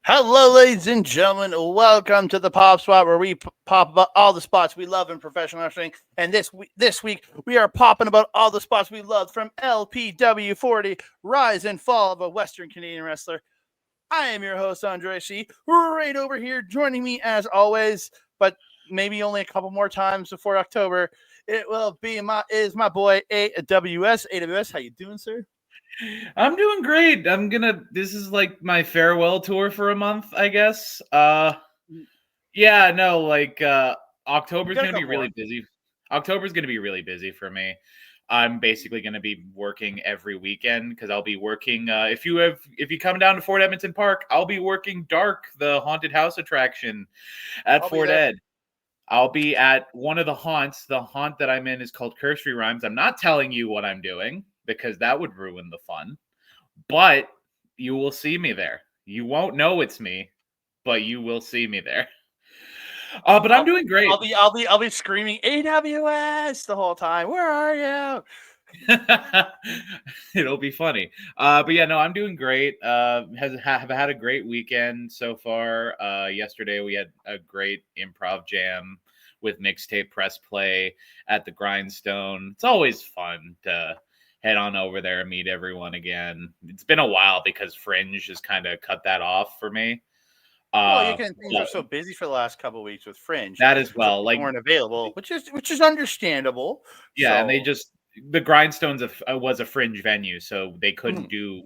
Hello, ladies and gentlemen. Welcome to the Pop Spot, where we pop about all the spots we love in professional wrestling. And this week, we are popping about all the spots we love from LPW 40, Rise and Fall of a Western Canadian Wrestler. I am your host, Andre C. Right over here, joining me as always, but maybe only a couple more times before October. It will be my boy AWS. AWS, how you doing, sir? I'm doing great. This is like my farewell tour for a month, I guess. Yeah, no, You October's got a gonna be couple more. really busy. October's gonna be really busy for me. I'm basically gonna be working every weekend because I'll be working. If you come down to Fort Edmonton Park, I'll be working Dark, the haunted house attraction at I'll be Fort there. Ed. I'll be at one of the haunts. The haunt that I'm in is called Cursory Rhymes. I'm not telling you what I'm doing because that would ruin the fun, but you will see me there. You won't know it's me, but you will see me there. But I'm I'll, doing great. I'll be screaming AWS the whole time. Where are you? It'll be funny. But yeah, no, I'm doing great. Have had a great weekend so far. Yesterday we had a great improv jam with mixtape press play at the Grindstone. It's always fun to head on over there and meet everyone again. It's been a while because Fringe has kind of cut that off for me. Well, things were But so busy for the last couple of weeks with Fringe, that as so well. people Like, weren't available, which is understandable. yeah, and So the Grindstones was a Fringe venue, so they couldn't mhm. do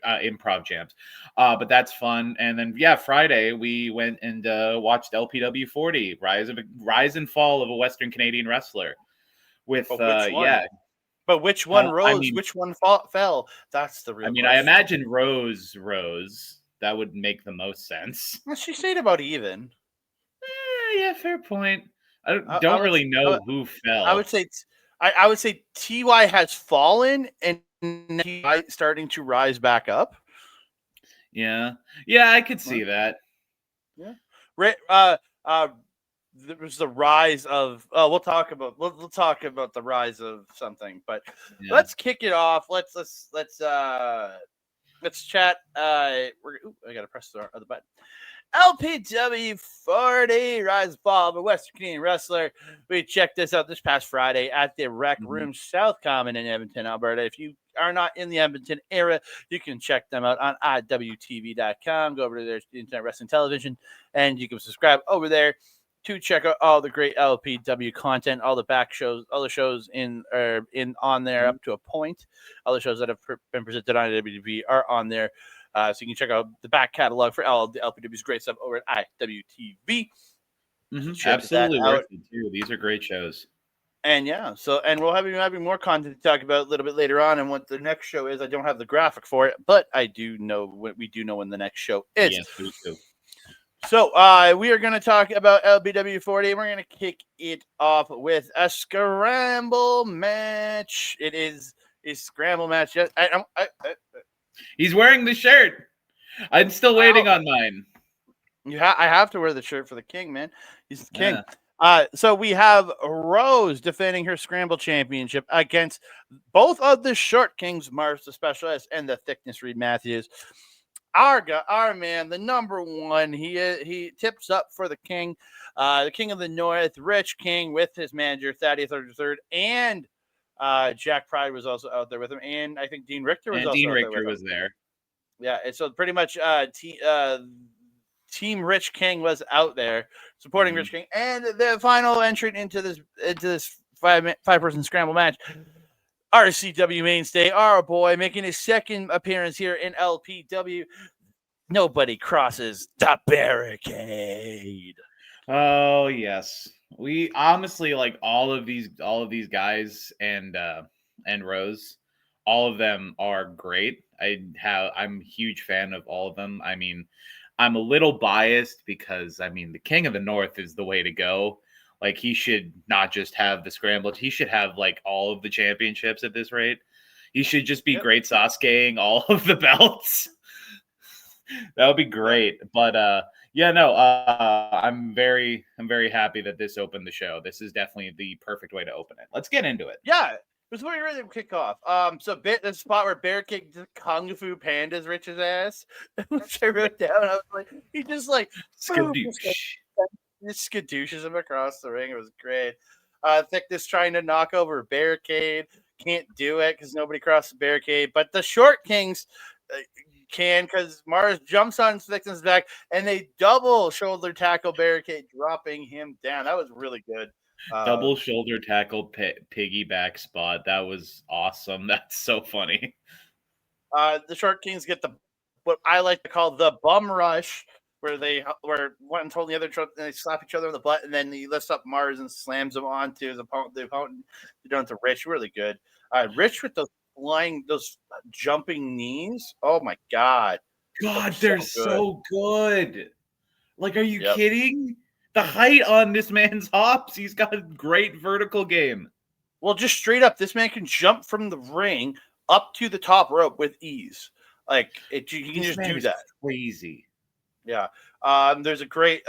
improv jams. But that's fun. And then yeah, Friday we went and watched LPW 40, Rise and Fall of a Western Canadian Wrestler. With But which one? yeah, But which one I rose? mean, Which one fell? That's the real I question. imagine Rose. That would make the most sense. Well, she stayed about even. Yeah, fair point. I I don't would, really I know would, who I would fell. say, I would say Ty has fallen and Ty starting to rise back up. Yeah, yeah, I could Right? see that. Yeah. Uh, there was the rise of we'll talk about the rise of something, but Yeah. let's kick it off. Let's chat. I gotta press the button. LPW 40 Rise and Fall of a Western Canadian Wrestler. We checked this out this past Friday at the Rec Mhm. Room South Common in Edmonton, Alberta. If you are not in the Edmonton area, you can check them out on IWTV.com. Go over to their Internet Wrestling Television, and you can subscribe over there to check out all the great LPW content, all the back shows, all the shows in on there Mhm. up to a point. All the shows that have been presented on IWTV are on there. So you can check out the back catalog for all of the LPW's great stuff over at IWTV. So check that Absolutely worth out. it too. These are great shows. And yeah, and we'll have having more content to talk about a little bit later on, and what the next show is. I don't have the graphic for it, but I do know we do know when the next show is. Yes, we do. So we are going to talk about LPW 40. We're going to kick it off with a scramble match. It is a scramble match. Yes, He's wearing the shirt. I'm still waiting on mine. I have to wear the shirt for the king, man. He's the king. Yeah. So we have Rose defending her Scramble Championship against both of the Short Kings, Marz the Specialist and the Thickness Reid Matthews. Our man, the number one, he tips up for the king of the North, Rich King, with his manager Thaddeus III, and Jack Pride was also out there with him, and I think Dean Richtor was And also Dean out there Richtor with him. was there. Yeah, and so pretty much Team Rich King was out there supporting Mhm. Rich King, and the final entrant into this five-person scramble match, RCW mainstay, our boy, making his second appearance here in LPW. Nobody crosses the barricade. Oh yes. We honestly like all of these guys and Rose. All of them are great. I'm a huge fan of all of them. I mean, I'm a little biased because I mean the King of the North is the way to go. Like he should not just have the scramble, he should have like all of the championships at this rate. He should just be Yep. great Sasukeing all of the belts. That would be Yep. great. But yeah, no, I'm very happy that this opened the show. This is definitely the perfect way to open it. Let's get into it. Yeah. Before we ready to kick off, so the spot where Barricade just Kung Fu Panda's Rich's ass, which I wrote down. I was like, he just like boom, just skadooshes him across the ring. It was great. Thickness trying to knock over Barricade, can't do it because nobody crossed the barricade. But the Short Kings can, because Marz jumps on Thickness' back and they double shoulder tackle Barricade, dropping him down. That was really good. Double shoulder tackle piggyback spot. That was awesome. That's so funny. The Short Kings get what I like to call the bum rush, where one told the other and they slap each other in the butt, and then he lifts up Marz and slams him onto the opponent. Down to Rich, really good. Rich with those jumping knees. Oh my god! They're so good. Like, are you kidding? The height on this man's hops, he's got a great vertical game. Well, just straight up, this man can jump from the ring up to the top rope with ease. Like, you can just do that. Crazy. Yeah. There's a great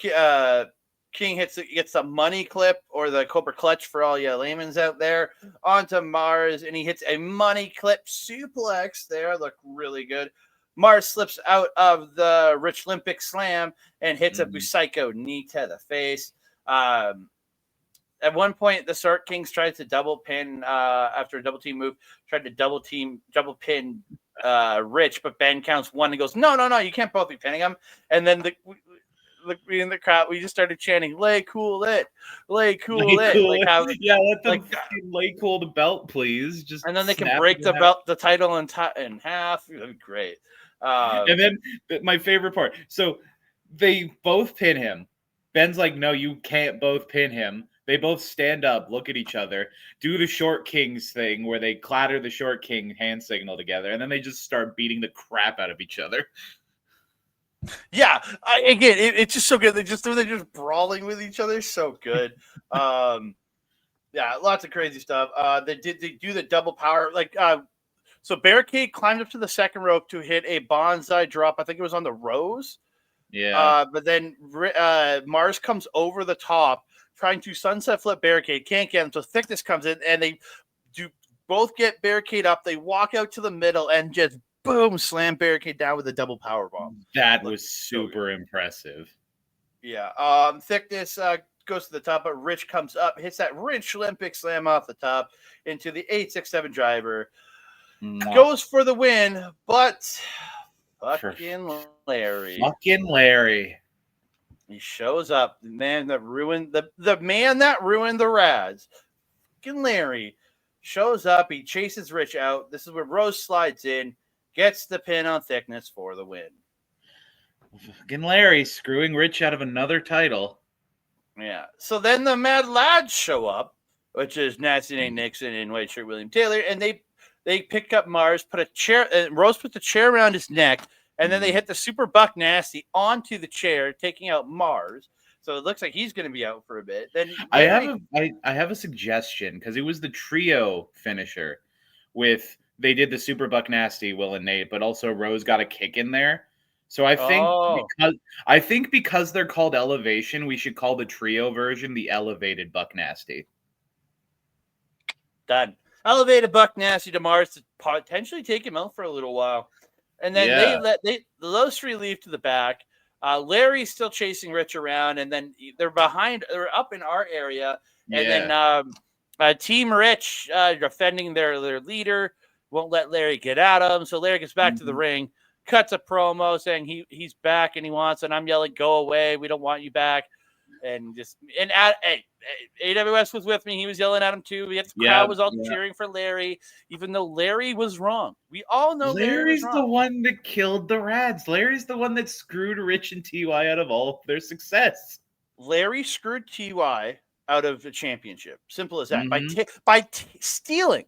King gets the money clip or the Cobra Clutch for all you layman's out there onto Marz, and he hits a money clip suplex there. Look really good. Marz slips out of the Rich Olympic Slam and hits a Busaiku knee to the face. At one point, the Short Kings tried to double pin after a double team move, tried to double pin Rich, but Ben counts one and goes, no, you can't both be pinning him. And then we in the crowd, we just started chanting, lay cool it. Like how, let them lay cool the belt, please. Just and then they can break the title in half. It would be great. And then my favorite part. So they both pin him. Ben's like, no, you can't both pin him. They both stand up, look at each other, do the Short Kings thing where they clatter the Short King hand signal together, and then they just start beating the crap out of each other. Yeah, it's just so good. They're just brawling with each other. So good. Yeah, lots of crazy stuff. They do the double power, so Barricade climbed up to the second rope to hit a bonsai drop. I think it was on the Rose. Yeah. But then Marz comes over the top, trying to sunset flip Barricade. Can't get him. So Thickness comes in, and they do both get Barricade up. They walk out to the middle and just boom, slam Barricade down with a double power bomb. That was super impressive. Yeah. Thickness goes to the top, but Rich comes up, hits that Rich Olympic Slam off the top into the 867 driver. Goes for the win, but fucking Larry. He shows up. The man that ruined the man that ruined the Rads. Fucking Larry shows up. He chases Rich out. This is where Rose slides in, gets the pin on Thickness for the win. Fucking Larry screwing Rich out of another title. Yeah. So then the Mad Lads show up, which is Nixon and White Shirt William Taylor, and they pick up Marz, put a chair, Rose put the chair around his neck, and then they hit the Super Buck Nasty onto the chair, taking out Marz. So it looks like he's going to be out for a bit. Then I have a suggestion, because it was the trio finisher they did the Super Buck Nasty, Will and Nate, but also Rose got a kick in there. So I think because they're called Elevation, we should call the trio version the Elevated Buck Nasty. Done. Elevated Buck Nasty to Marz to potentially take him out for a little while. And then those three leave to the back. Larry's still chasing Rich around, and then they're up in our area. And then Team Rich defending their leader, won't let Larry get at him. So Larry gets back to the ring, cuts a promo saying he's back and he wants, and I'm yelling, go away. We don't want you back. And AWS was with me. He was yelling at him too. The crowd was all cheering for Larry, even though Larry was wrong. We all know Larry's the one that killed the Rads. Larry's the one that screwed Rich and TY out of all of their success. Larry screwed TY out of the championship. Simple as that. By stealing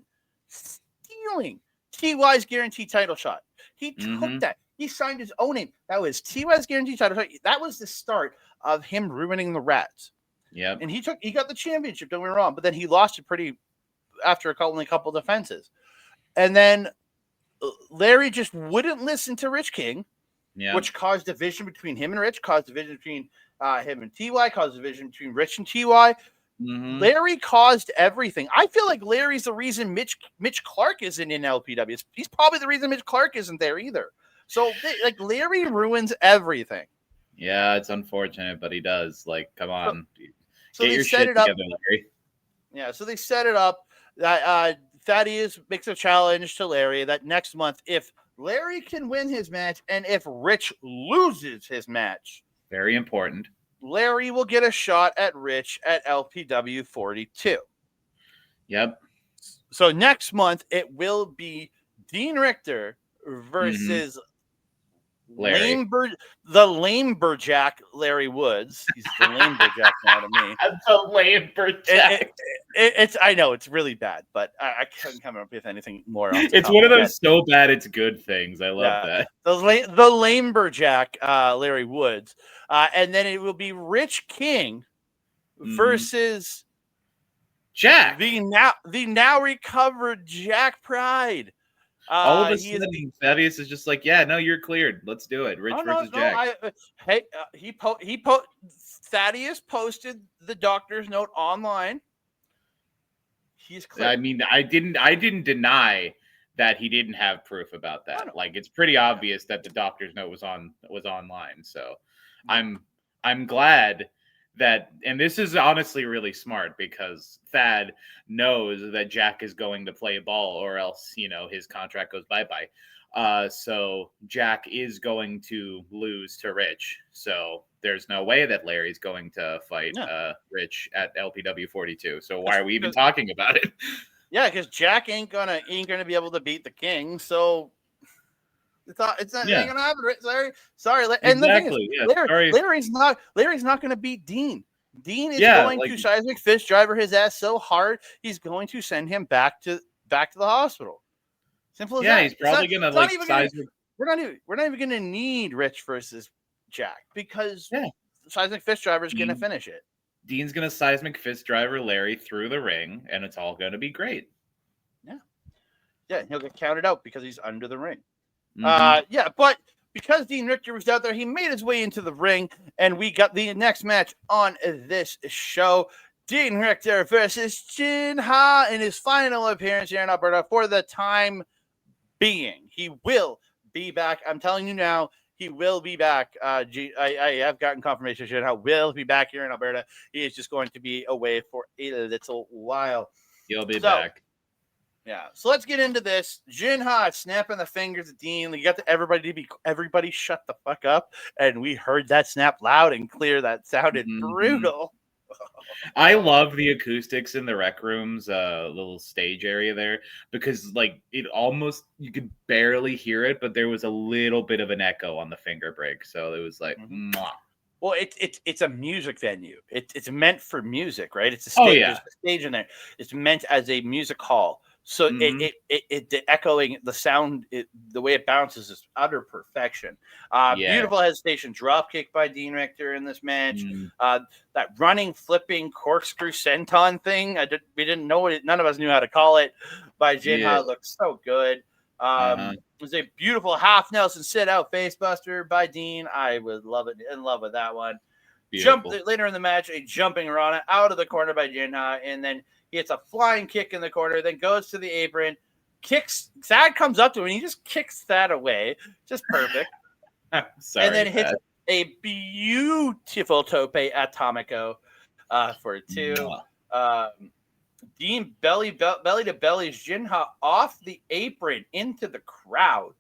TY's guaranteed title shot. He took that. He signed his own name. That was TY's guaranteed title shot. That was the start of him ruining the Rats. Yeah. And he got the championship, don't get me wrong, but then he lost it after only a couple defenses. And then Larry just wouldn't listen to Rich King, which caused division between him and Rich, caused division between him and TY, caused division between Rich and TY. Larry caused everything. I feel like Larry's the reason Mitch Clark isn't in LPW. He's probably the reason Mitch Clark isn't there either. So like Larry ruins everything. Yeah, it's unfortunate, but he does. Like, come on, so get your shit together, Larry. Yeah, so they set it up that Thaddeus makes a challenge to Larry that next month, if Larry can win his match and if Rich loses his match, very important, Larry will get a shot at Rich at LPW 42. Yep. So next month it will be Dean Richtor versus Larry. The Lameberjack Larry Woods. He's the Lameberjack now to me. The Lameberjack. It's I know it's really bad, but I couldn't come up with anything more. It's one of those so bad it's good things. I love that. The Lameberjack Larry Woods, and then it will be Rich King versus Jack, the now recovered Jack Pride. All of a sudden, Thaddeus is just like, yeah, no, you're cleared. Let's do it. Rich versus Jack. Thaddeus posted the doctor's note online. He's cleared. I mean, I didn't deny that he didn't have proof about that. Like, it's pretty obvious that the doctor's note was online. So I'm glad that, and this is honestly really smart because Thad knows that Jack is going to play ball or else, his contract goes bye-bye. So Jack is going to lose to Rich. So there's no way that Larry's going to fight Rich at LPW 42. So why are we even talking about it? Yeah, because Jack ain't gonna be able to beat the King. So ain't gonna happen, Larry. Sorry, and exactly. The thing is, Larry's not gonna beat Dean. Dean is going to seismic fish driver his ass so hard he's going to send him back to the hospital. Simple as that. Yeah, he's probably gonna seismic. We're not even gonna need Rich versus Jack because seismic fish driver is gonna finish it. Dean's gonna seismic fist driver Larry through the ring, and it's all gonna be great. Yeah, he'll get counted out because he's under the ring. But because Dean Richtor was out there, he made his way into the ring, and we got the next match on this show. Dean Richtor versus Ginha in his final appearance here in Alberta for the time being. He will be back. I'm telling you now, he will be back. I have gotten confirmation Ginha will be back here in Alberta. He is just going to be away for a little while. He'll be back. Yeah, so let's get into this. Ginha snapping the fingers at Dean. You got everybody shut the fuck up, and we heard that snap loud and clear. That sounded brutal. I love the acoustics in the rec room's little stage area there because, it almost you could barely hear it, but there was a little bit of an echo on the finger break, so it was like, mwah. Well, it's a music venue. It's meant for music, right? It's a stage. There's a stage in there. It's meant as a music hall. So the echoing, the sound, the way it bounces is utter perfection. Beautiful hesitation drop kick by Dean Richtor in this match. That running, flipping, corkscrew senton thing. We didn't know it. None of us knew how to call it. By Ginha, looked so good. It was a beautiful half Nelson sit out face buster by Dean. I would love it. In love with that one. Later in the match, a jumping Rana out of the corner by Ginha, and then he hits a flying kick in the corner, then goes to the apron, kicks. Thad comes up to him, and he just kicks Thad away. Just perfect. Sorry, and then hits a beautiful tope atomico for 2. Dean belly to bellies Ginha off the apron into the crowd.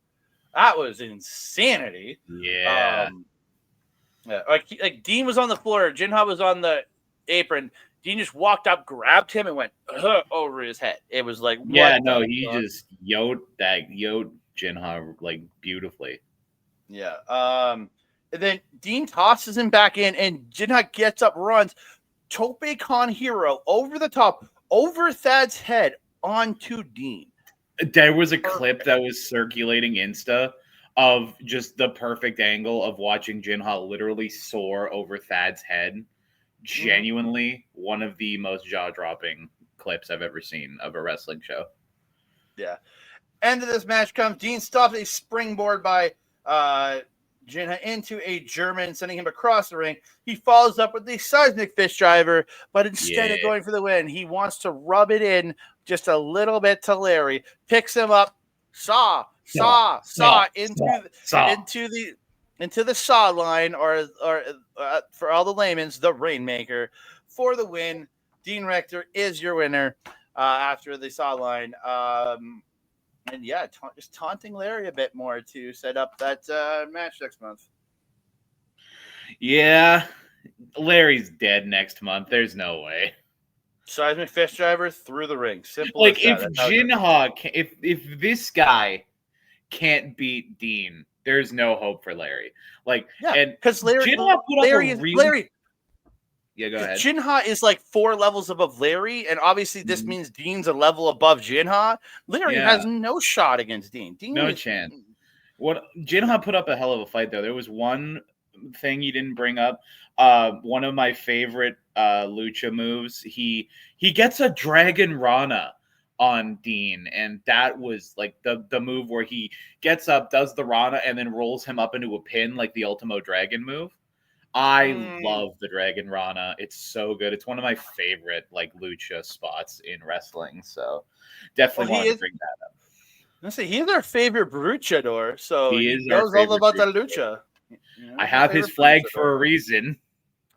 That was insanity. Yeah. Like Dean was on the floor, Ginha was on the apron. Dean just walked up, grabbed him, and went over his head. It was like, he just yoked Ginha beautifully. Yeah. And then Dean tosses him back in, and Ginha gets up, runs, tope con hero over the top, over Thad's head onto Dean. There was a clip that was circulating Insta of just the perfect angle of watching Ginha literally soar over Thad's head. Genuinely one of the most jaw-dropping clips I've ever seen of a wrestling show. Yeah. End of this match comes. Dean stops a springboard by Ginha into a German, sending him across the ring. He follows up with the seismic fish driver, but instead of going for the win, he wants to rub it in just a little bit to Larry. Picks him up, saw into the saw line, or for all the layman's, the Rainmaker for the win. Dean Richtor is your winner after the saw line. And yeah, just taunting Larry a bit more to set up that match next month. Yeah, Larry's dead next month. There's no way. Seismic fish driver through the ring. Simple. Like if Ginha, if this guy can't beat Dean, there's no hope for Larry. Like, yeah, and because Larry Yeah, go ahead. Ginha is like 4 levels above Larry, and obviously this means Dean's a level above Ginha. Larry has no shot against Dean. No chance. What Ginha put up a hell of a fight, though. There was one thing you didn't bring up. One of my favorite lucha moves. He gets a Dragon Rana on Dean, and that was like the move where he gets up, does the Rana, and then rolls him up into a pin like the Ultimo Dragon move. I love the Dragon Rana. It's so good. It's one of my favorite like lucha spots in wrestling. So definitely wanted to bring that up. Let's see, he's our favorite luchador, so he knows all about the lucha. I have his flag for a reason.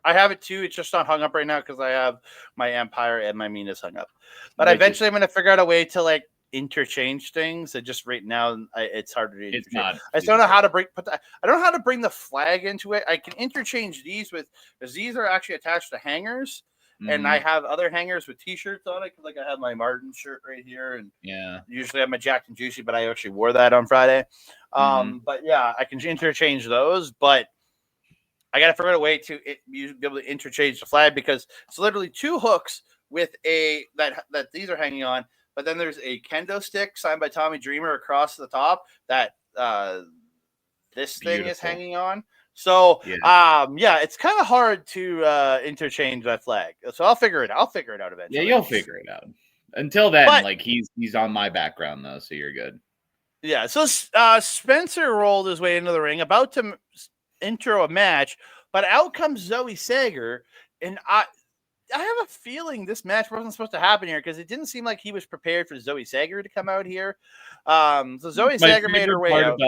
I have it too. It's just not hung up right now because I have my Empire and my Minas hung up. But eventually I'm going to figure out a way to like interchange things. And just right now it's harder to interchange. I just don't know how to I don't know how to bring the flag into it. I can interchange these because these are actually attached to hangers. And I have other hangers with t-shirts on it. Like I have my Martin shirt right here, and usually I have my Jacked and Juicy, but I actually wore that on Friday. But yeah, I can interchange those, but I got to figure out a way to be able to interchange the flag because it's literally 2 hooks with that these are hanging on, but then there's a kendo stick signed by Tommy Dreamer across the top that this thing is hanging on. So, it's kind of hard to interchange that flag. So I'll figure it out. I'll figure it out eventually. Yeah, you'll figure it out. Until then, like he's on my background though, so you're good. Yeah. So Spencer rolled his way into the ring, about to intro a match, but out comes Zoe Sager, and I have a feeling this match wasn't supposed to happen here because it didn't seem like he was prepared for Zoe Sager to come out here. So Zoe Sager made her way out.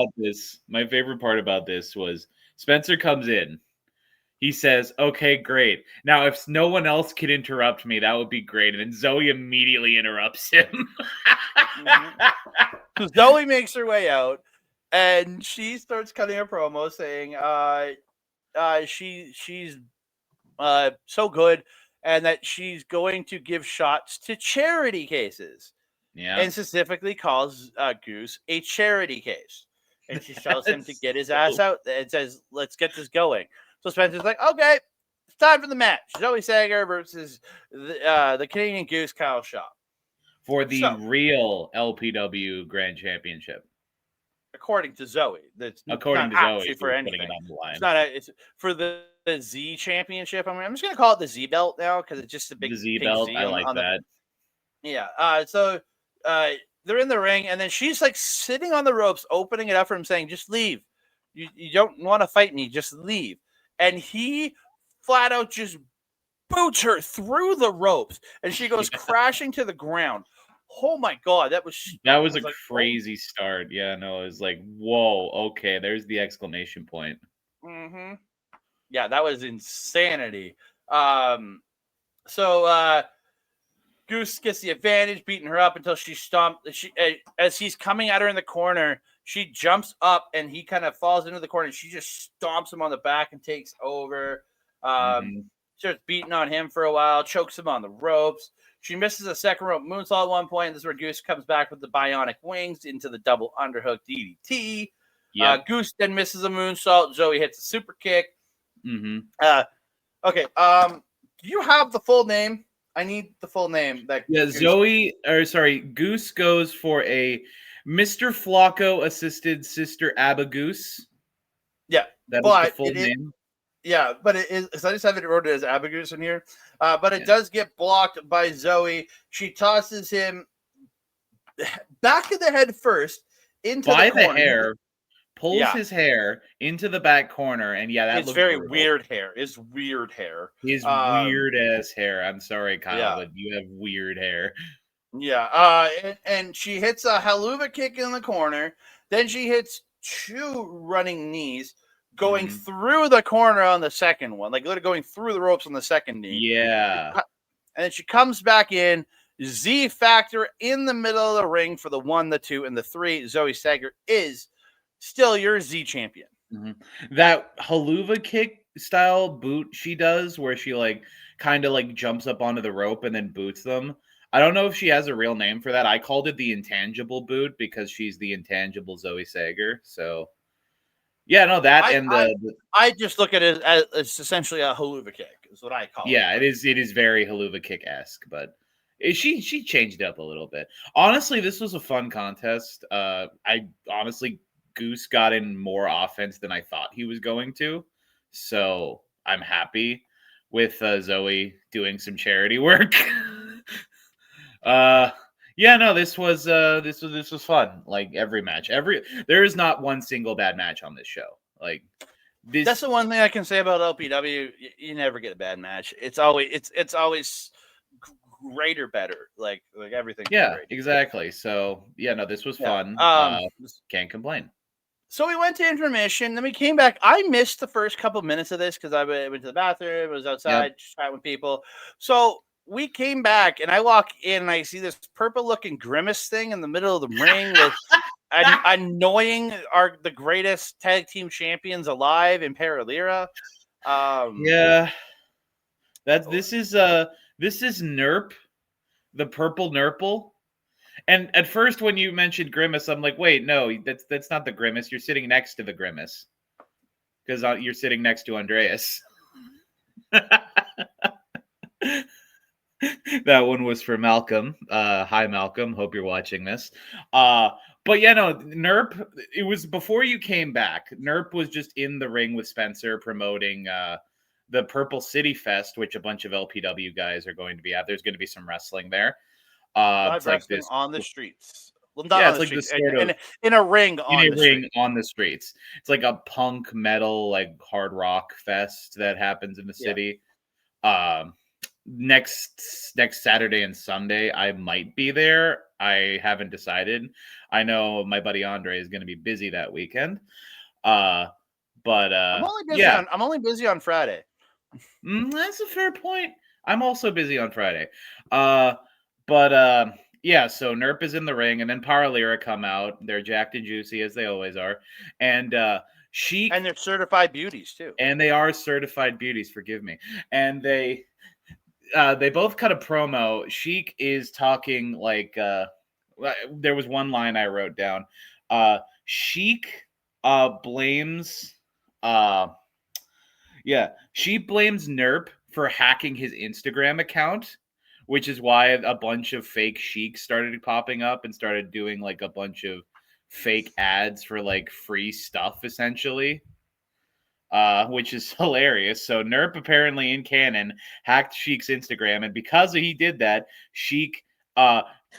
My favorite part about this was Spencer comes in. He says, "Okay, great. Now, if no one else could interrupt me, that would be great." And then Zoe immediately interrupts him. So Zoe makes her way out, and she starts cutting a promo saying, she's so good, and that she's going to give shots to charity cases. Yeah, and specifically calls Goose a charity case. And she tells him to get his ass out and says, "Let's get this going." So Spencer's like, "Okay, it's time for the match. Zoe Sager versus the Canadian Goose, Kyle Shaw. For the real LPW Grand Championship. According to Zoe. That's according not to Zoe. For anything. It on the line. It's for the Z Championship. I'm just going to call it the Z Belt now because it's just a big Z Belt. I like that. So they're in the ring, and then she's like sitting on the ropes, opening it up for him, saying, "Just leave. You don't want to fight me. Just leave." And he flat out just boots her through the ropes, and she goes crashing to the ground. Oh my God, that was a crazy start. Yeah, no, it was like, whoa, okay, there's the exclamation point. Mm-hmm. Yeah, that was insanity. So Goose gets the advantage, beating her up until she stomped. As he's coming at her in the corner, she jumps up and he kind of falls into the corner. And she just stomps him on the back and takes over. Starts beating on him for a while, chokes him on the ropes. She misses a second rope moonsault at one point. This is where Goose comes back with the bionic wings into the double underhook DDT. Yep. Goose then misses a moonsault. Zoe hits a super kick. Okay. Do you have the full name? I need the full name. Goose goes for a Mr. Flacco assisted Sister Abba Goose. Yeah. That is the full name. Yeah, but it is. So I just have it wrote it as Abba Goose in here. But it does get blocked by Zoe. She tosses him back of the head first into by the corner. Hair. pulls his hair into the back corner, and that it's looks very brutal. weird hair. It's weird hair. His weird ass hair. I'm sorry, Kyle, Yeah. but you have weird hair. Yeah. And she hits a haluva kick in the corner. Then she hits 2 running knees going through the corner on the second one, like literally going through the ropes on the second knee. Yeah. And then she comes back in. Z Factor in the middle of the ring for the 1, the 2, and the 3. Zoe Sager is still your Z champion. That haluva kick style boot she does, where she like kind of like jumps up onto the rope and then boots them. I don't know if she has a real name for that. I called it the intangible boot because she's the intangible Zoe Sager. So yeah, no, that I just look at it as it's essentially a haluva kick, is what I call it. Yeah, it is very haluva kick-esque, but she changed it up a little bit. Honestly, this was a fun contest. Goose got in more offense than I thought he was going to, so I'm happy with Zoe doing some charity work. This was fun. Like every match, there is not one single bad match on this show. Like that's the one thing I can say about LPW. You never get a bad match. It's always great or better. Like everything. Yeah, exactly. So this was fun. Can't complain. So we went to intermission, then we came back. I missed the first couple minutes of this because I went to the bathroom, was outside, chatting with people. So we came back, and I walk in, and I see this purple-looking Grimace thing in the middle of the ring with annoying the greatest tag team champions alive in Lira. This is Nurp, the purple Nurple. And at first, when you mentioned Grimace, I'm like, wait, no, that's not the Grimace. You're sitting next to the Grimace because you're sitting next to Andreas. That one was for Malcolm. Hi, Malcolm. Hope you're watching this. Nurp, it was before you came back. Nurp was just in the ring with Spencer promoting the Purple City Fest, which a bunch of LPW guys are going to be at. There's going to be some wrestling there. It's like this on the streets. Well, not on the streets. In a ring on the streets. It's like a punk metal, like hard rock fest that happens in the city. Next Saturday and Sunday, I might be there. I haven't decided. I know my buddy Andre is going to be busy that weekend. I'm only busy on Friday. That's a fair point. I'm also busy on Friday. So Nurp is in the ring, and then Lira come out. They're jacked and juicy as they always are, and they're certified beauties too. And they are certified beauties. Forgive me. And they both cut a promo. Sheik is talking like there was one line I wrote down. Sheik blames she blames Nurp for hacking his Instagram account, which is why a bunch of fake Sheiks started popping up and started doing like a bunch of fake ads for like free stuff, essentially, which is hilarious. So Nurp apparently in canon hacked Sheik's Instagram, and because he did that, Sheik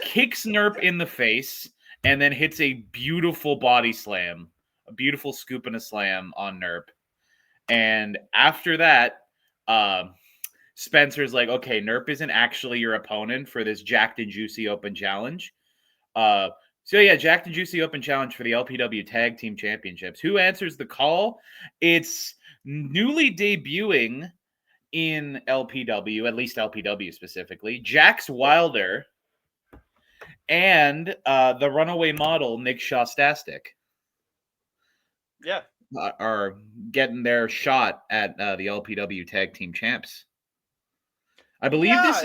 kicks Nurp in the face and then hits a beautiful body slam, a beautiful scoop and a slam on Nurp. And after that, Spencer's like, okay, Nurp isn't actually your opponent for this Jacked and Juicy Open Challenge. Jacked and Juicy Open Challenge for the LPW Tag Team Championships. Who answers the call? It's newly debuting in LPW, at least LPW specifically, Jax Wilder and the runaway model, Nick Shostastic. Yeah. Are getting their shot at the LPW Tag Team Champs. I believe this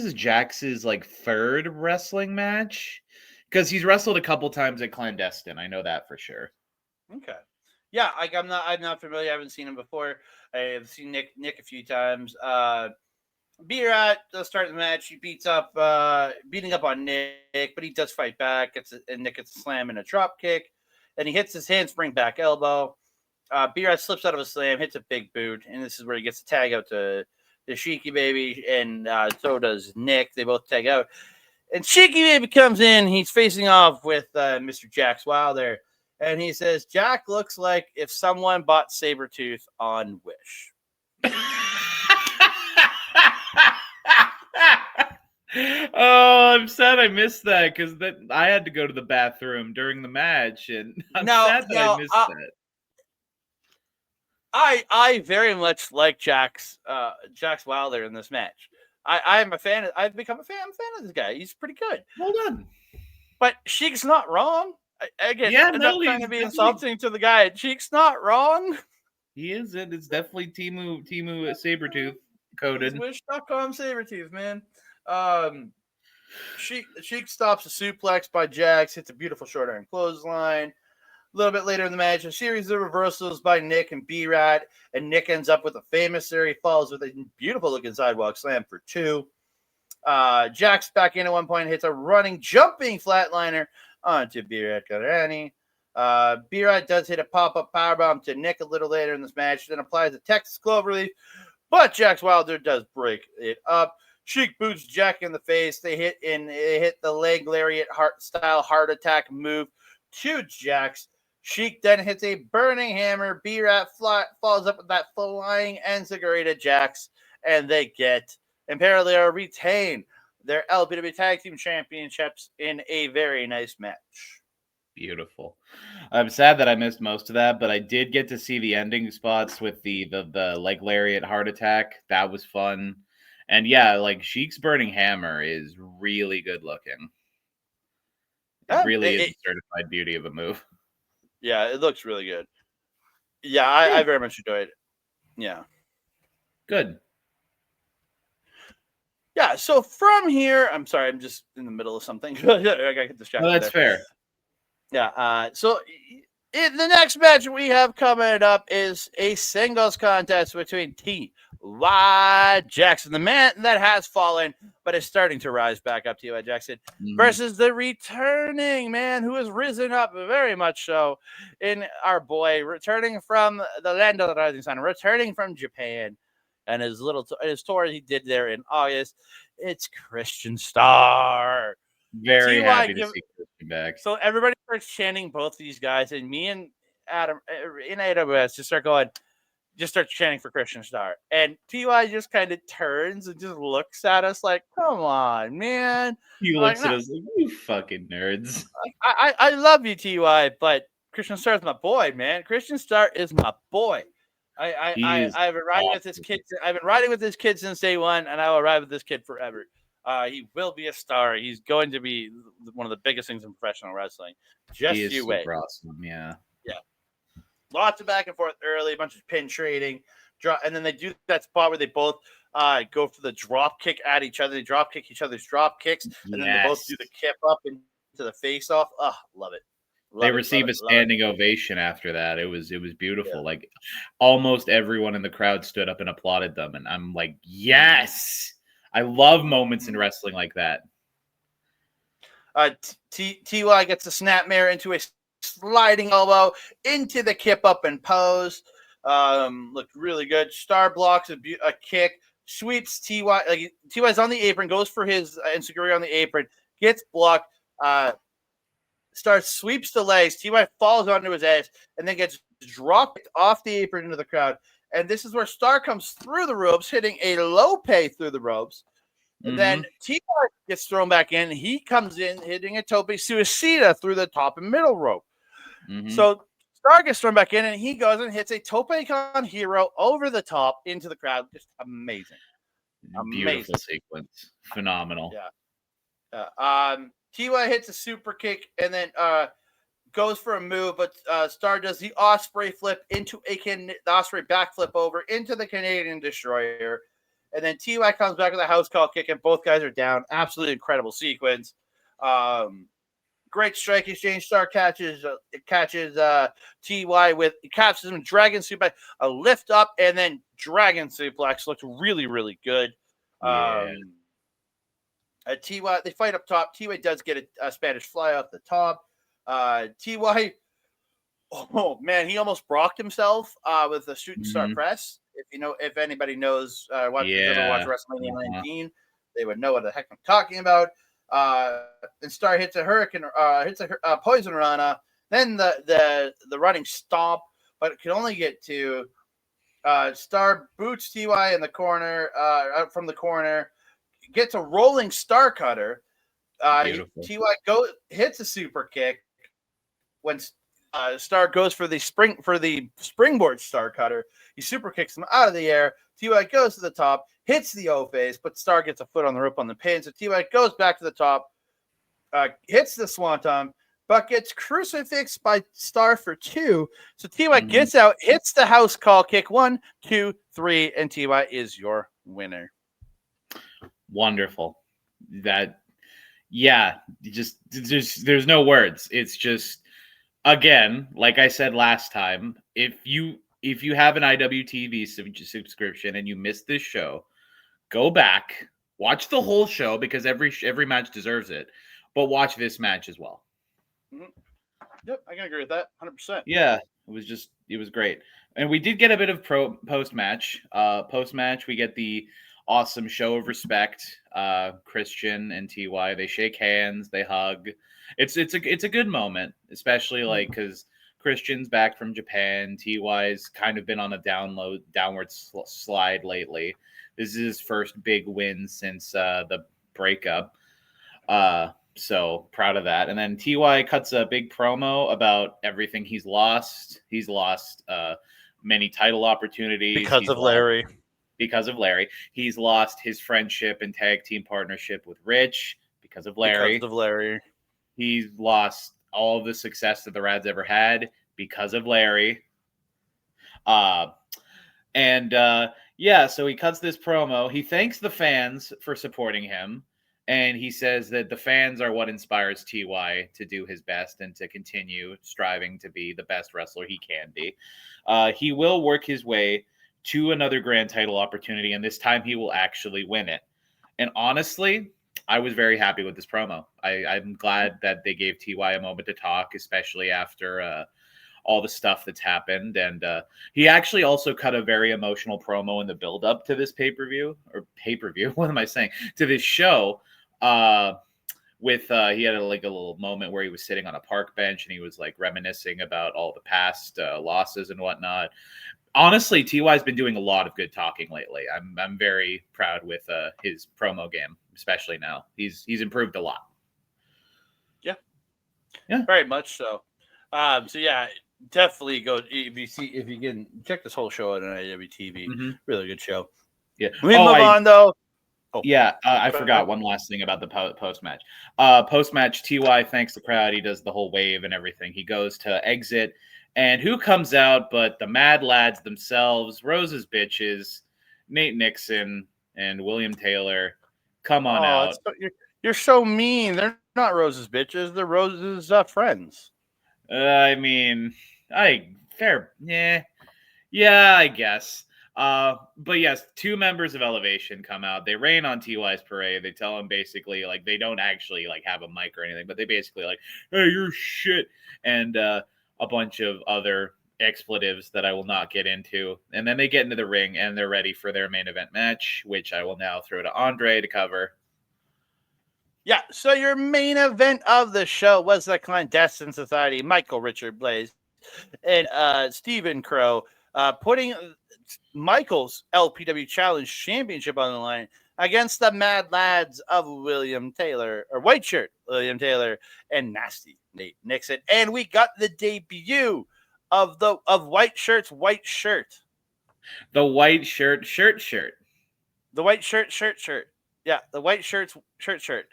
is Jax's like third wrestling match because he's wrestled a couple times at Clandestine. I know that for sure. Okay. Yeah, I'm not familiar. I haven't seen him before. I've seen Nick a few times. B-Rat does start the match. He beating up on Nick, but he does fight back. And Nick gets a slam and a drop kick. Then he hits his handspring back elbow. B-Rat slips out of a slam, hits a big boot, and this is where he gets the tag out to the Sheiky Baby, and so does Nick. They both tag out. And Sheiky Baby comes in. He's facing off with Mr. Jax Wilder. And he says, Jack looks like if someone bought Sabretooth on Wish. Oh, I'm sad I missed that because I had to go to the bathroom during the match, and I'm sad that I missed that. I very much like Jax Wilder in this match. I'm a fan. I've become a fan of this guy. He's pretty good. Well done. But Sheik's not wrong. Again, I'm not trying to be insulting to the guy. Sheik's not wrong. He isn't. It's definitely Timu Sabretooth coded. It's Wish.com Sabretooth, man. Sheik stops a suplex by Jax, hits a beautiful short iron clothesline. A little bit later in the match, a series of reversals by Nick and B-Rat, and Nick ends up with a famous there. He falls with a beautiful looking sidewalk slam for 2. Jax back in at one point, hits a running, jumping flatliner onto B-Rat Gallerani. B-Rat does hit a pop-up powerbomb to Nick a little later in this match, then applies a Texas Cloverleaf, but Jax Wilder does break it up. Sheik boots Jack in the face. They hit the leg lariat style heart attack move to Jax. Sheik then hits a burning hammer. B-Rat falls up with that flying enziguri to Jax, and they retain their LPW Tag Team Championships in a very nice match. Beautiful. I'm sad that I missed most of that, but I did get to see the ending spots with the leg lariat heart attack. That was fun. And yeah, like Sheik's burning hammer is really good looking. It really is a certified beauty of a move. Yeah, it looks really good. Yeah, I very much enjoyed it. Yeah. Good. Yeah, so from here, I'm sorry, I'm just in the middle of something. I got to get distracted. No, that's fair. Yeah, so in the next match we have coming up is a singles contest between T.Y. Jackson, the man that has fallen, but is starting to rise back up, T.Y. Jackson, versus the returning man who has risen up very much so in our boy, returning from the land of the rising sun, returning from Japan, and his tour he did there in August. It's Christian Starr. Very happy to see Christian back. So everybody starts chanting both these guys, and me and Adam in AWS just start chanting for Christian Starr. And TY just kind of turns and just looks at us like, come on, man. He looks at us like, you fucking nerds. I love you, TY, but Christian Starr is my boy, man. Christian Starr is my boy. I've been riding with this kid. I've been riding with this kid since day one, and I will ride with this kid forever. He will be a star. He's going to be one of the biggest things in professional wrestling. Just you wait. Awesome. Yeah. Lots of back and forth early, a bunch of pin trading, and then they do that spot where they both go for the drop kick at each other. They drop kick each other's drop kicks, and then they both do the kip up into the face off. Oh, love it. They receive a standing ovation after that. It was beautiful. Yeah. Like almost everyone in the crowd stood up and applauded them, and I'm like, yes. I love moments in wrestling like that. TY gets a snapmare into a sliding elbow into the kip up and pose. Looked really good. Starr blocks a kick, sweeps TY. Like TY's on the apron, goes for his enziguri on the apron, gets blocked. Starr sweeps the legs. TY falls onto his ass and then gets dropped off the apron into the crowd. And this is where Starr comes through the ropes, hitting a low pay through the ropes. And then T.Y. gets thrown back in. He comes in, hitting a tope suicida through the top and middle rope. So Starr gets thrown back in, and he goes and hits a tope con hero over the top into the crowd. Just amazing. Beautiful sequence. Phenomenal. Yeah. T.Y. hits a super kick and then goes for a move, but Starr does the Osprey flip into the Osprey backflip over into the Canadian Destroyer. And then TY comes back with a house call kick, and both guys are down. Absolutely incredible sequence. Great strike exchange. Starr catches TY with catches him dragon suplex, a lift up, and then dragon suplex. Looked really, really good. TY, they fight up top. TY does get a Spanish fly off the top. TY, oh man, he almost brocked himself with a shooting star press. If anybody knows ever watched WrestleMania 19, they would know what the heck I'm talking about. And Starr hits a hurricane, hits a poison rana, Then the running stomp, but it can only get to Starr boots TY in the corner, out from the corner, gets a rolling star cutter. Beautiful. TY hits a super kick when Starr goes for the springboard star cutter. He super kicks him out of the air. TY goes to the top, hits the O face, but Starr gets a foot on the rope on the pin. So TY goes back to the top, hits the swanton, but gets crucifixed by Starr for 2. So TY gets out, hits the house call kick 1, 2, 3, and TY is your winner. Wonderful. That, yeah, just there's no words. It's just, again, like I said last time, if you have an IWTV subscription and you missed this show, go back, watch the whole show because every match deserves it, but watch this match as well. Mm-hmm. Yep, I can agree with that 100%. Yeah, it was great. And we did get a bit of post match. Post match, we get the awesome show of respect. Christian and TY, they shake hands, they hug. It's a good moment, especially like because Christian's back from Japan. TY's kind of been on a downward slide lately. This is his first big win since the breakup. So proud of that. And then TY cuts a big promo about everything he's lost. He's lost many title opportunities because of Larry. He's lost his friendship and tag team partnership with Rich because of Larry. He's lost all the success that the Rads ever had because of Larry. So he cuts this promo. He thanks the fans for supporting him. And he says that the fans are what inspires TY to do his best and to continue striving to be the best wrestler he can be. He will work his way to another grand title opportunity, and this time he will actually win it. And honestly, I was very happy with this promo. I'm glad that they gave TY a moment to talk, especially after all the stuff that's happened. And he actually also cut a very emotional promo in the build-up to this pay-per-view. What am I saying? To this show. He had a little moment where he was sitting on a park bench and he was like reminiscing about all the past losses and whatnot. Honestly, TY's been doing a lot of good talking lately. I'm very proud with his promo game, especially now. He's improved a lot. Yeah, very much so. Definitely go if you can check this whole show out on IWTV. Really good show. Yeah, we move on though. I forgot one last thing about the post match. Post match, TY thanks the crowd. He does the whole wave and everything. He goes to exit, and who comes out but the Mad Lads themselves, Rose's bitches, Nate Nixon and William Taylor. Come on out. You're so mean. They're not Rose's bitches. They're Rose's friends. I guess. But yes, 2 members of Elevation come out. They rain on TY's parade. They tell him basically like they don't actually like have a mic or anything, but they basically like, hey, you're shit, and a bunch of other expletives that I will not get into. And then they get into the ring and they're ready for their main event match, which I will now throw to Andre to cover. Yeah, so your main event of the show was the Clandestine Society, Michael Richard Blais and Steven Crowe, putting Michael's LPW Challenge Championship on the line against the Mad Lads of William Taylor, or White Shirt William Taylor, and Nasty Nate Nixon. And we got the debut of White Shirt's White Shirt. The White Shirt. The White Shirt. Yeah, the White Shirt's shirt.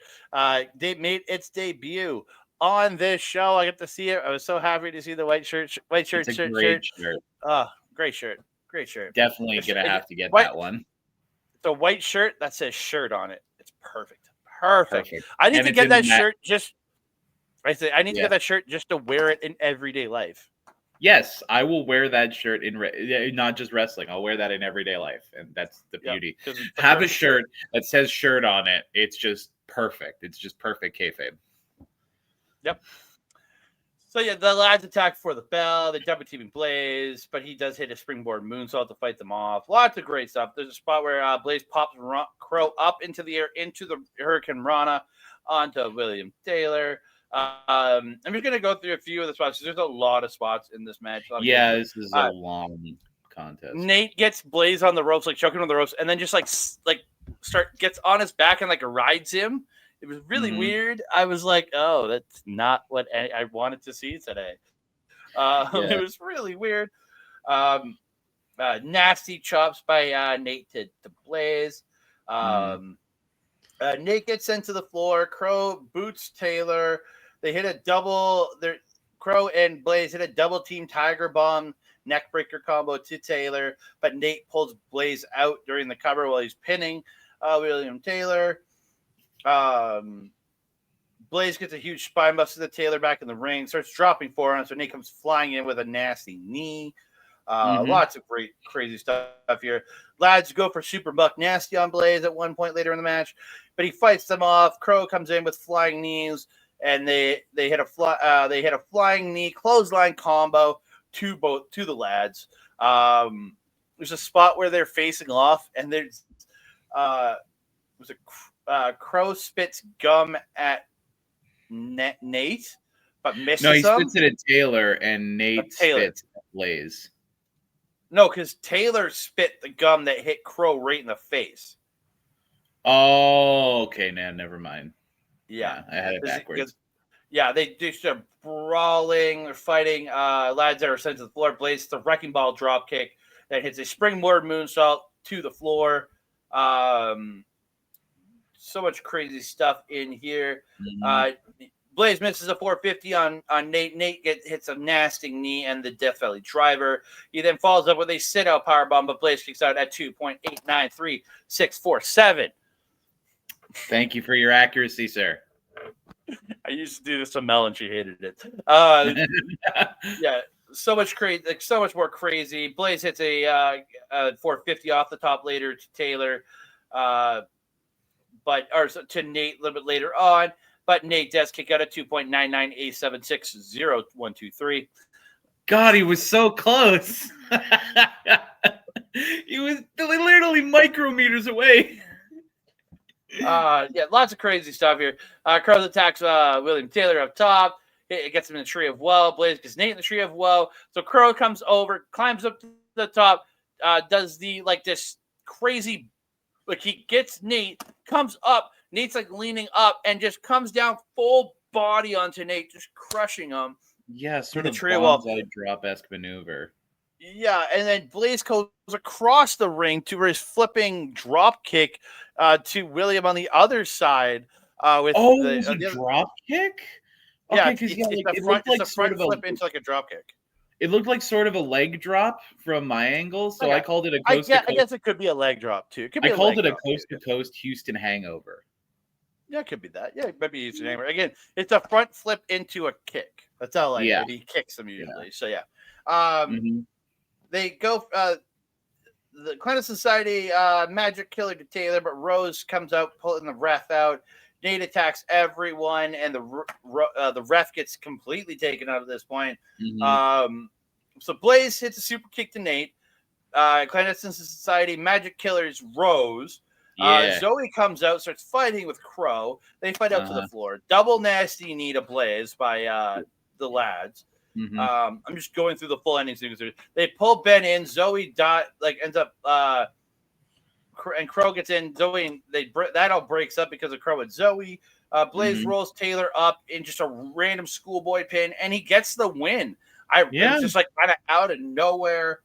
They made its debut on this show. I get to see it. I was so happy to see the White Shirt. Great shirt. Great shirt. Definitely gonna have to get that one. The white shirt that says shirt on it. It's perfect. I need to get that shirt I need to get that shirt just to wear it in everyday life. Yes, I will wear that shirt in not just wrestling. I'll wear that in everyday life, and that's the beauty. Have a shirt that says shirt on it. It's just perfect. It's just perfect kayfabe. Yep. So yeah, the lads attack for the bell. They double teaming Blais, but he does hit a springboard moonsault to fight them off. Lots of great stuff. There's a spot where Blais pops Crowe up into the air, into the Hurricane Rana onto William Taylor. I'm just gonna go through a few of the spots. There's a lot of spots in this match. Yeah, this is a long contest. Nate gets Blais on the ropes, like choking on the ropes, and then just gets on his back and like rides him. It was really weird. I was like, oh, that's not what I wanted to see today. It was really weird. Nasty chops by Nate to Blais. Nate gets sent to the floor. Crowe boots Taylor. They hit a double. Crowe and Blais hit a double team Tiger Bomb neckbreaker combo to Taylor, but Nate pulls Blais out during the cover while he's pinning William Taylor. Blais gets a huge spine buster to Taylor back in the ring, starts dropping forearms, so Nate comes flying in with a nasty knee. Lots of great, crazy stuff here. Lads go for super buck nasty on Blais at one point later in the match, but he fights them off. Crowe comes in with flying knees, and they hit a flying knee clothesline combo to the lads. There's a spot where they're facing off, and there's Crowe spits gum at Nate, but misses. No, he spits it at Taylor, and Nate spits at Blais. No, because Taylor spit the gum that hit Crowe right in the face. Oh, okay. Now, never mind. Yeah, I had it backwards. They just are brawling, they're fighting. Lads that are sent to the floor. Blais the wrecking ball drop kick that hits a springboard moonsault to the floor. So much crazy stuff in here. Blais misses a 450 on Nate. Nate hits a nasty knee and the Death Valley driver. He then follows up with a sit-out powerbomb, but Blais kicks out at 2.893647. Thank you for your accuracy, sir. I used to do this to Mel and she hated it. So much crazy, so much more crazy. Blais hits a 450 off the top later to Taylor, to Nate a little bit later on. But Nate does kick out at 2.9987600123. God, he was so close. He was literally micrometers away. Lots of crazy stuff here. Crowe attacks William Taylor up top. It gets him in the tree of woe. Blais gets Nate in the tree of woe. So Crowe comes over, climbs up to the top, does this crazy, he gets Nate, comes up. Nate's leaning up and just comes down full body onto Nate, just crushing him. Yeah, sort of bonsai drop-esque maneuver. Yeah, and then Blais goes across the ring to his flipping drop kick to William on the other side. Was a drop kick? Okay, because it looked like sort of flip into a drop kick. It looked like sort of a leg drop from my angle, so I called it a coast to coast. I guess it could be a leg drop too. I called it a coast to coast Houston hangover. Yeah, it could be that. Yeah, it might be Houston hangover. Again, it's a front flip into a kick. That's how he kicks them usually. So they go the Clandestine Society magic killer to Taylor, but Rose comes out pulling the ref out. Nate attacks everyone, and the ref gets completely taken out at this point. So Blais hits a super kick to Nate. Clandestine Society magic killers Rose. Zoe comes out, starts fighting with Crowe. They fight out to the floor. Double nasty knee to Blais by the lads. I'm just going through the full ending sequence. They pull Ben in. Zoe ends up, and Crowe gets in. Zoe, and that all breaks up because of Crowe and Zoe. Blais rolls Taylor up in just a random schoolboy pin, and he gets the win. It's just kind of out of nowhere.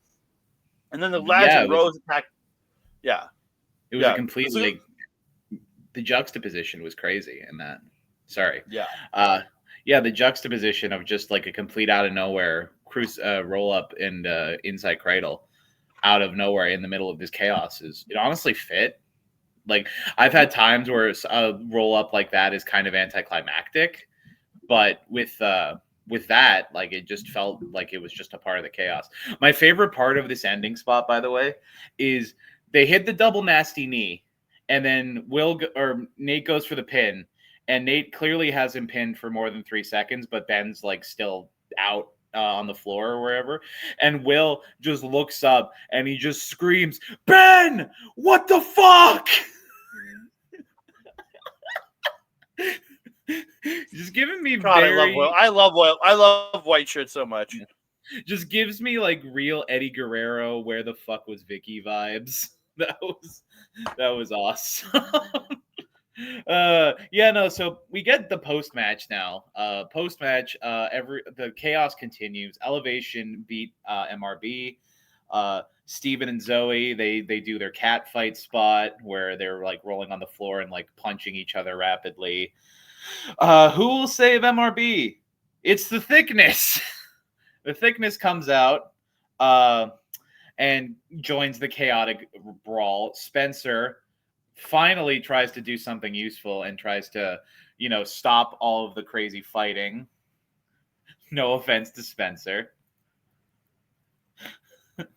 And then the lads and Rose attack. Yeah. It was a completely the juxtaposition was crazy in that. Sorry. The juxtaposition of just a complete out of nowhere cruise roll up and inside cradle out of nowhere in the middle of this chaos it honestly fit. I've had times where a roll up like that is kind of anticlimactic, but with that, it just felt like it was just a part of the chaos. My favorite part of this ending spot, by the way, is they hit the double nasty knee, and then Nate goes for the pin, and Nate clearly has him pinned for more than 3 seconds, but Ben's still out on the floor or wherever, and Will just looks up and he just screams, "Ben, what the fuck?" Just giving me God, I love white shirts so much. Just gives me like real Eddie Guerrero, where the fuck was Vicky vibes. That was awesome. So we get the post match now. Post match, the chaos continues. Elevation beat MRB. Steven and Zoe, they do their cat fight spot where they're like rolling on the floor and like punching each other rapidly. Who will save MRB? It's the Thickness. The Thickness comes out and joins the chaotic brawl. Spencer finally tries to do something useful and tries to, stop all of the crazy fighting. No offense to Spencer.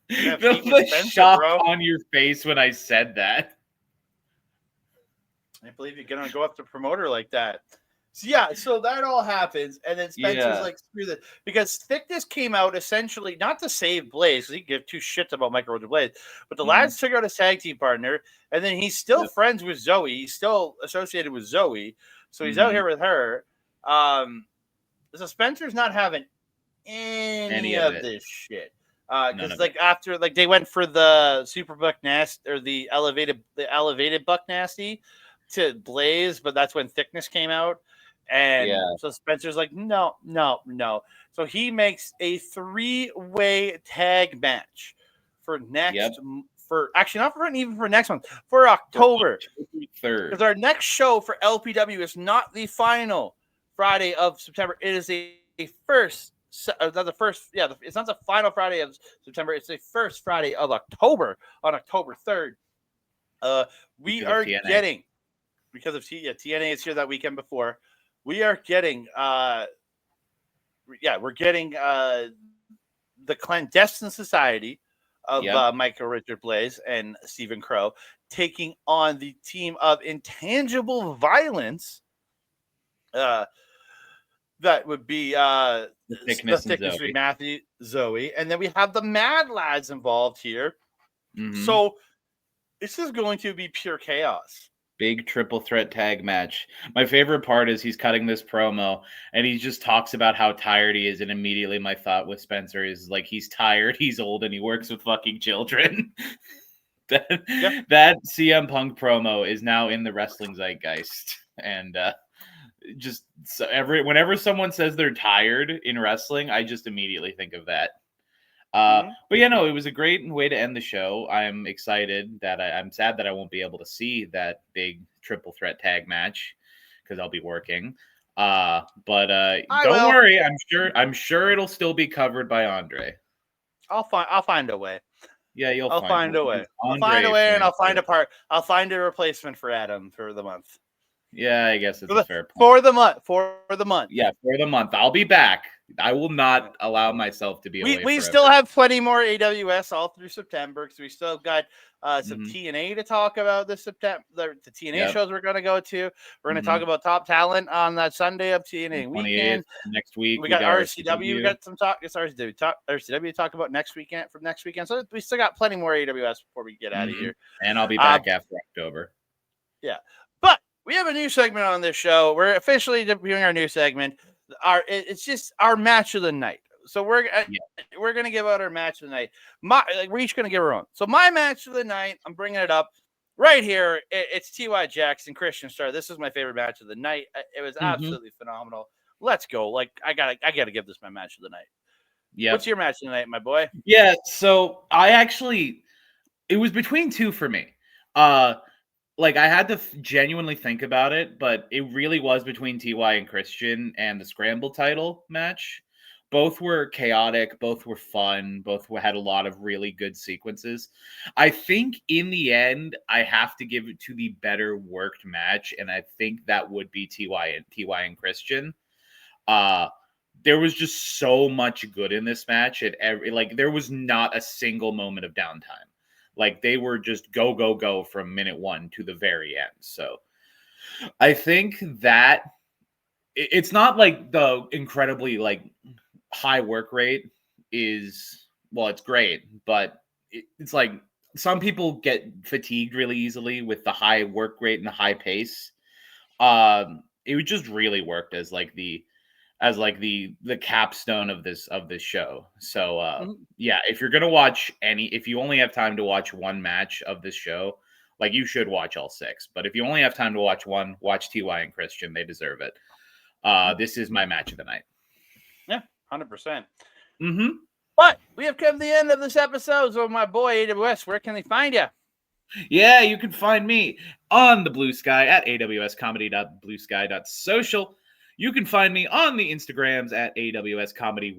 The shock on your face when I said that. I believe you're gonna go up to promoter like that. So that all happens, and then Spencer's like, screw this, because Thickness came out essentially not to save Blais, because he give two shits about Michael Richard Blais, but the lads took out a tag team partner, and then he's still friends with Zoe. He's still associated with Zoe, so he's out here with her. So Spencer's not having any of this shit. Because after they went for the super buck nasty or the elevated buck nasty to Blais, but that's when Thickness came out. And so Spencer's like, no. So he makes a 3-way tag match for next for not even for next month, for October 3rd. Because our next show for LPW is not the final Friday of September. It is a first. It's not the final Friday of September. It's the first Friday of October on October 3rd. We are getting, because of TNA is here that weekend before. We are getting, we're getting the Clandestine Society of Michael Richard Blais and Steven Crowe taking on the team of Intangible Violence. That would be the Thickness Reid Matthews, Zoe, and then we have the Mad Lads involved here. So this is going to be pure chaos. Big triple threat tag match. My favorite part is he's cutting this promo and he just talks about how tired he is, and immediately my thought with Spencer is like, he's tired, he's old, and he works with fucking children. That CM Punk promo is now in the wrestling zeitgeist, and whenever someone says they're tired in wrestling, I just immediately think of that. But it was a great way to end the show. I'm excited that I'm sad that I won't be able to see that big triple threat tag match because I'll be working. But don't worry, I'm sure it'll still be covered by Andre. I'll find a way. Yeah, I'll find a way. I'll find a way, and I'll find a replacement for Adam for the month. Yeah, I guess it's a fair point. For the month. Yeah, for the month. I'll be back. I will not allow myself to be away. We still have plenty more AWS all through September, because we still got some TNA to talk about this September. The TNA shows we're going to go to. We're going to talk about top talent on that Sunday of TNA weekend. Next week we got RCW. We got some talk. It's RCW to talk about next weekend. So we still got plenty more AWS before we get out of here. And I'll be back after October. Yeah, but we have a new segment on this show. We're officially doing our new segment. It's just our match of the night. So we're going to give out our match of the night. We're each going to give our own. So my match of the night, I'm bringing it up right here. It's T.Y. Jackson, Christian Starr. This is my favorite match of the night. It was absolutely phenomenal. Let's go. I gotta give this my match of the night. Yeah. What's your match of the night, my boy? Yeah. So it was between two for me. I had to genuinely think about it, but it really was between TY and Christian and the Scramble title match. Both were chaotic. Both were fun. Both had a lot of really good sequences. I think in the end, I have to give it to the better worked match, and I think that would be TY and Christian. There was just so much good in this match. There was not a single moment of downtime. They were just go from minute one to the very end. So I think that it's not the incredibly high work rate is, it's great, but it's some people get fatigued really easily with the high work rate and the high pace. it just really worked as like the capstone of this show. So yeah, if you're gonna watch if you only have time to watch one match of this show, like you should watch all 6. But if you only have time to watch one, watch TY and Christian. They deserve it. This is my match of the night. Yeah, 100%. Mm-hmm. But we have come to the end of this episode. So my boy AWS, where can they find you? Yeah, you can find me on the Blue Sky at awscomedy.bluesky.social. You can find me on the Instagrams at awscomedyeg.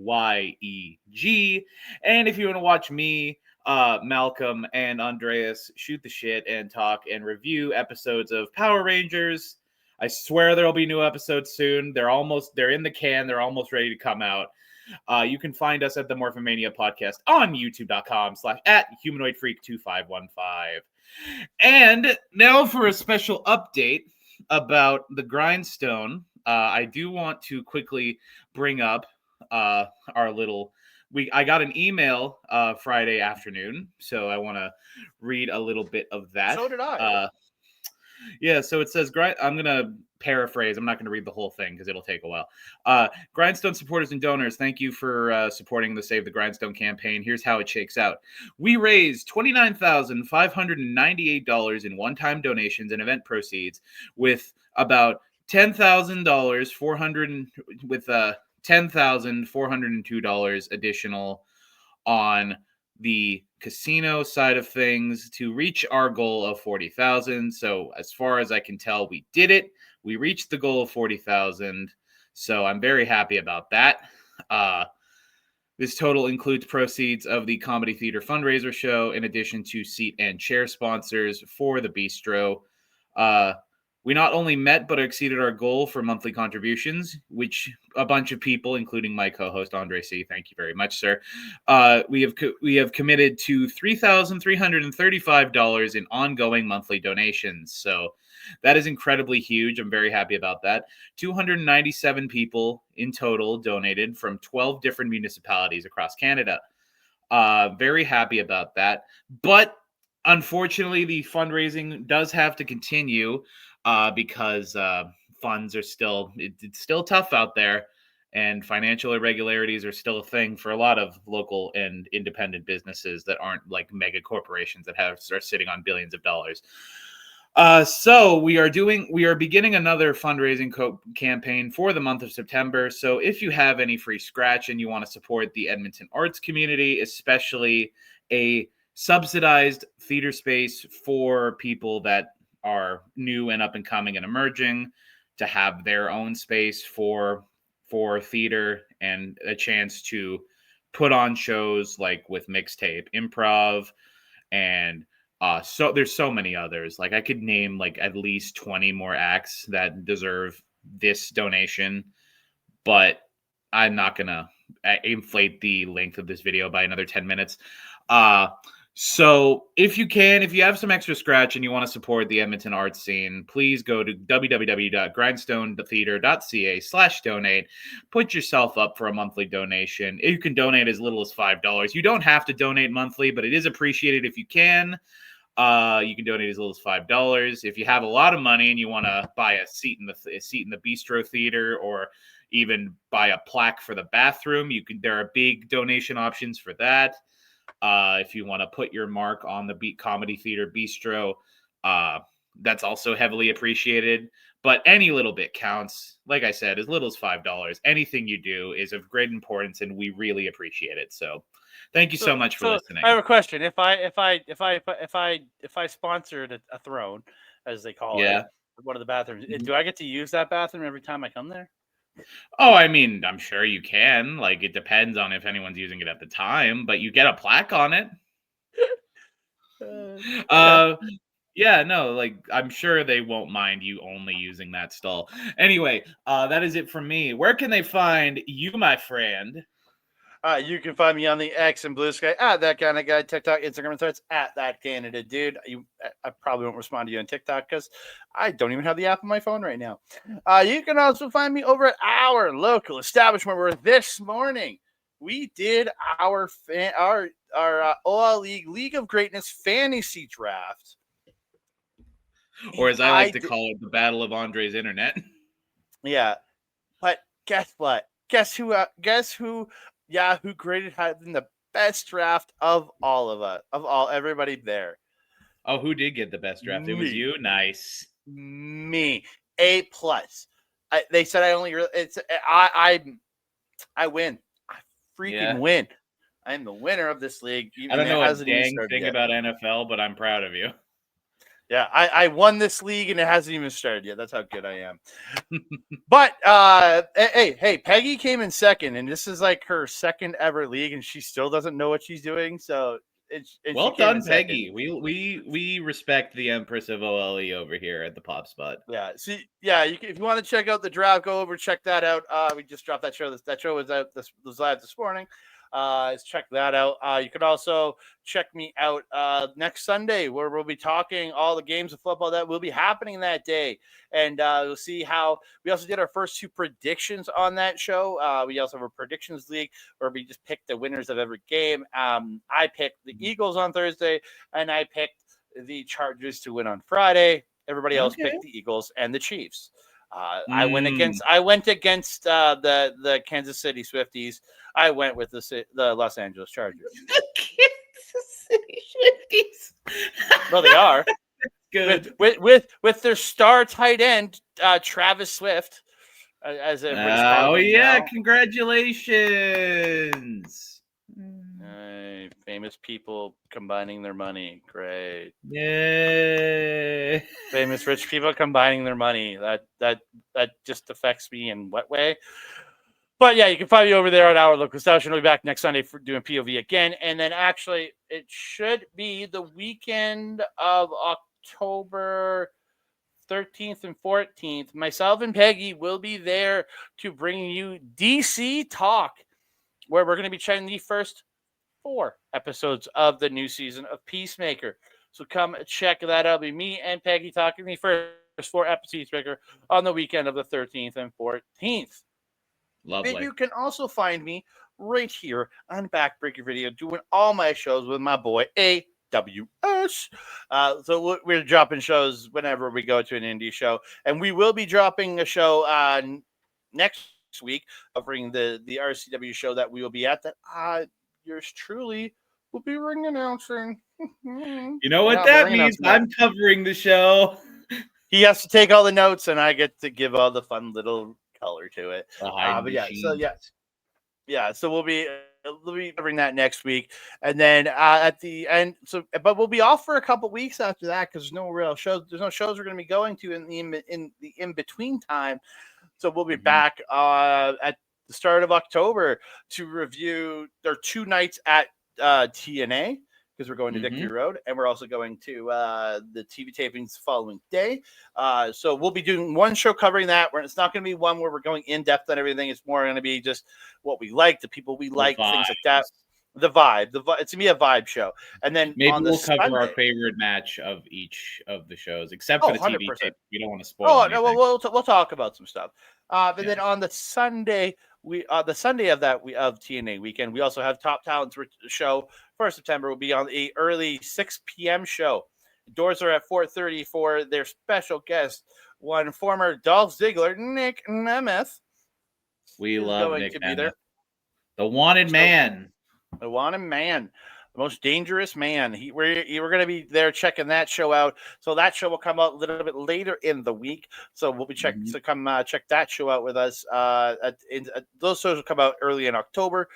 And if you want to watch me, Malcolm, and Andreas shoot the shit and talk and review episodes of Power Rangers, I swear there'll be new episodes soon. They're in the can. They're almost ready to come out. You can find us at the Morphomania Podcast on youtube.com/@humanoidfreak2515. And now for a special update about the Grindstone. I do want to quickly bring up our little... I got an email Friday afternoon, so I want to read a little bit of that. So did I. Yeah, so it says, I'm going to paraphrase. I'm not going to read the whole thing because it'll take a while. Grindstone supporters and donors, thank you for supporting the Save the Grindstone campaign. Here's how it shakes out. We raised $29,598 in one-time donations and event proceeds, with about $10,000, with $10,402 additional on the casino side of things to reach our goal of 40,000. So as far as I can tell, we did it. We reached the goal of 40,000. So I'm very happy about that. This total includes proceeds of the Comedy Theater fundraiser show, in addition to seat and chair sponsors for the bistro. We not only met but exceeded our goal for monthly contributions, which a bunch of people, including my co-host Andre C. Thank you very much, sir. We have committed to $3,335 in ongoing monthly donations. So that is incredibly huge. I'm very happy about that. 297 people in total donated from 12 different municipalities across Canada. Very happy about that. But unfortunately, the fundraising does have to continue. Because funds are still, it's still tough out there, and financial irregularities are still a thing for a lot of local and independent businesses that aren't like mega corporations that are sitting on billions of dollars. So we are beginning another fundraising campaign for the month of September. So if you have any free scratch and you want to support the Edmonton arts community, especially a subsidized theater space for people that are new and up and coming and emerging, to have their own space for theater and a chance to put on shows like with Mixtape Improv, and so there's so many others. Like I could name like at least 20 more acts that deserve this donation, but I'm not gonna inflate the length of this video by another 10 minutes. So if you have some extra scratch and you want to support the Edmonton arts scene, please go to www.grindstonetheater.ca/donate. Put yourself up for a monthly donation. You can donate as little as $5. You don't have to donate monthly, but it is appreciated if you can. You can donate as little as $5. If you have a lot of money and you want to buy a seat in the bistro theater, or even buy a plaque for the bathroom, there are big donation options for that. If you want to put your mark on the Comedy Theater Bistro, that's also heavily appreciated. But any little bit counts. Like I said, as little as $5. Anything you do is of great importance, and we really appreciate it. So, thank you so much for listening. I have a question. If I sponsored a throne, as they call it, one of the bathrooms, do I get to use that bathroom every time I come there? Oh, I mean, I'm sure you can. Like, it depends on if anyone's using it at the time, but you get a plaque on it. Yeah, no, like, I'm sure they won't mind you only using that stall. Anyway, that is it from me. Where can they find you, my friend? You can find me on the X and Blue Sky at That Kind of Guy, TikTok, Instagram, and Threads at That Candidate Dude. I probably won't respond to you on TikTok because I don't even have the app on my phone right now. You can also find me over at our local establishment where this morning we did our OL League of Greatness fantasy draft. Or as I like to call it, the Battle of Andre's Internet. Yeah, but guess what? Guess who? Guess who? Yahoo graded having the best draft of all of us, of all everybody there. Oh, who did get the best draft? It was Me. you. Nice. Me. A plus. They said I only. I win. I freaking Yeah. win. I'm the winner of this league. I don't It know a hasn't even dang started thing yet. about NFL, but I'm proud of you. Yeah, I won this league and it hasn't even started yet. That's how good I am. But hey, Peggy came in second, and this is like her second ever league, and she still doesn't know what she's doing. So well done, Peggy. We respect the Empress of OLE over here at the Pop Spot. Yeah, see, yeah. If you want to check out the draft, go over check that out. We just dropped that show. That show was out. This was live this morning. Check that out. You could also check me out next Sunday, where we'll be talking all the games of football that will be happening that day, and you'll see how we also did our first 2 predictions on that show. We also have a predictions league where we just picked the winners of every game. I picked the Eagles on Thursday, and I picked the Chargers to win on Friday. Everybody else picked the Eagles and the Chiefs. I went against the Kansas City Swifties. I went with the Los Angeles Chargers. The Kansas City Swifties. Well, they are Good. with their star tight end Travis Swift. As congratulations. Famous people combining their money. Great. Yay. Famous rich people combining their money. That just affects me in what way? But yeah, you can find me over there on our local station. We'll be back next Sunday for doing POV again. And then actually, it should be the weekend of October 13th and 14th. Myself and Peggy will be there to bring you DC Talk, where we're going to be chatting the first 4 episodes of the new season of Peacemaker. So come check that out. It'll be me and Peggy talking the first 4 episodes of Peacemaker on the weekend of the 13th and 14th. Lovely. And you can also find me right here on Backbreaker Video doing all my shows with my boy AWS. So we're dropping shows whenever we go to an indie show. And we will be dropping a show next week covering the RCW show that we will be at that yours truly will be ring announcing. You know what that means? I'm covering the show. He has to take all the notes, and I get to give all the fun little color to it. So we'll be covering that next week, and then at the end. But we'll be off for a couple weeks after that because there's no real shows. There's no shows we're going to be going to in the in between time. So we'll be back at the start of October to review. There are 2 nights at TNA because we're going to Victory Road, and we're also going to the TV tapings the following day. So we'll be doing 1 show covering that. Where it's not going to be one where we're going in depth on everything. It's more going to be just what we like, the people we like, things like that. The vibe. It's gonna be a vibe show, and then maybe we'll cover our favorite match of each of the shows, except for the 100%. TV tape. We don't want to spoil. No, we'll talk about some stuff. But then on the Sunday, the Sunday of TNA weekend, we also have Top Talents show for September. Will be on the early 6 p.m. show. Doors are at 4:30 for their special guest, one former Dolph Ziggler, Nick Nemeth. We love Nick Nemeth, the wanted man. The wanted man, the most dangerous man. We're going to be there checking that show out. So that show will come out a little bit later in the week. So we'll be checking. So come check that show out with us. Those shows will come out early in October.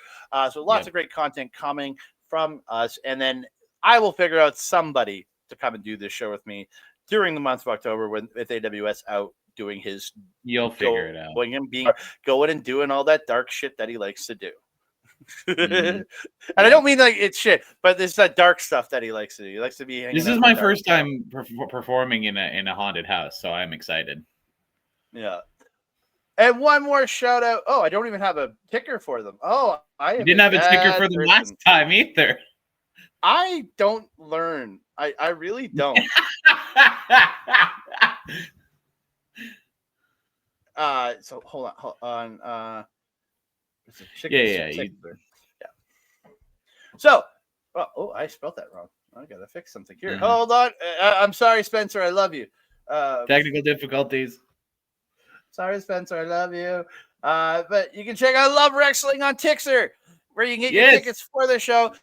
So lots of great content coming from us. And then I will figure out somebody to come and do this show with me during the month of October with AWS out doing his. You'll figure it out. Going and doing all that dark shit that he likes to do. And I don't mean like it's shit, but there's that dark stuff that he likes to do. He likes to be. This is my first time performing in a haunted house, so I'm excited. Yeah. And one more shout out. Oh, I don't even have a ticker for them. Oh, I didn't have a ticker for them last time either. I don't learn. I really don't. So hold on. Yeah. So, I spelled that wrong. I gotta fix something here. Hold on. I'm sorry, Spencer. I love you. Technical difficulties. Sorry, Spencer. I love you. But you can check out Love Wrestling on Tixer, where you can get your tickets for the show.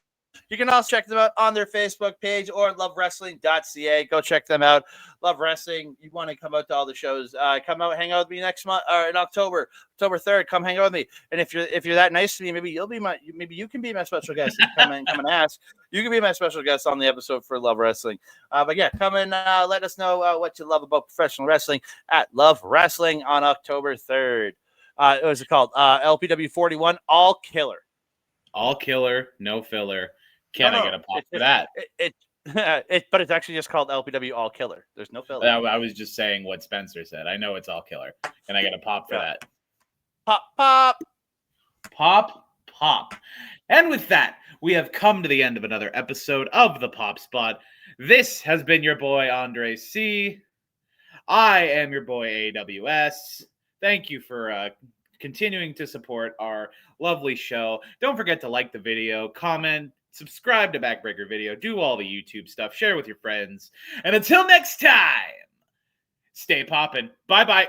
You can also check them out on their Facebook page or lovewrestling.ca. Go check them out. Love Wrestling. You want to come out to all the shows? Come out, hang out with me next month or in October 3rd. Come hang out with me. And if you're that nice to me, maybe you can be my special guest. Come and ask. You can be my special guest on the episode for Love Wrestling. But yeah, come and let us know what you love about professional wrestling at Love Wrestling on October 3rd. What was it called? LPW 41 All Killer. All killer, no filler. I get a pop for that? But it's actually just called LPW All Killer. There's no filler. I was just saying what Spencer said. I know it's all killer. Can I get a pop for that? Pop, pop. Pop, pop. And with that, we have come to the end of another episode of The Pop Spot. This has been your boy, Andre C. I am your boy, AWS. Thank you for continuing to support our lovely show. Don't forget to like the video, comment, subscribe to Backbreaker Video, do all the YouTube stuff, share with your friends. And until next time, stay poppin'. Bye-bye.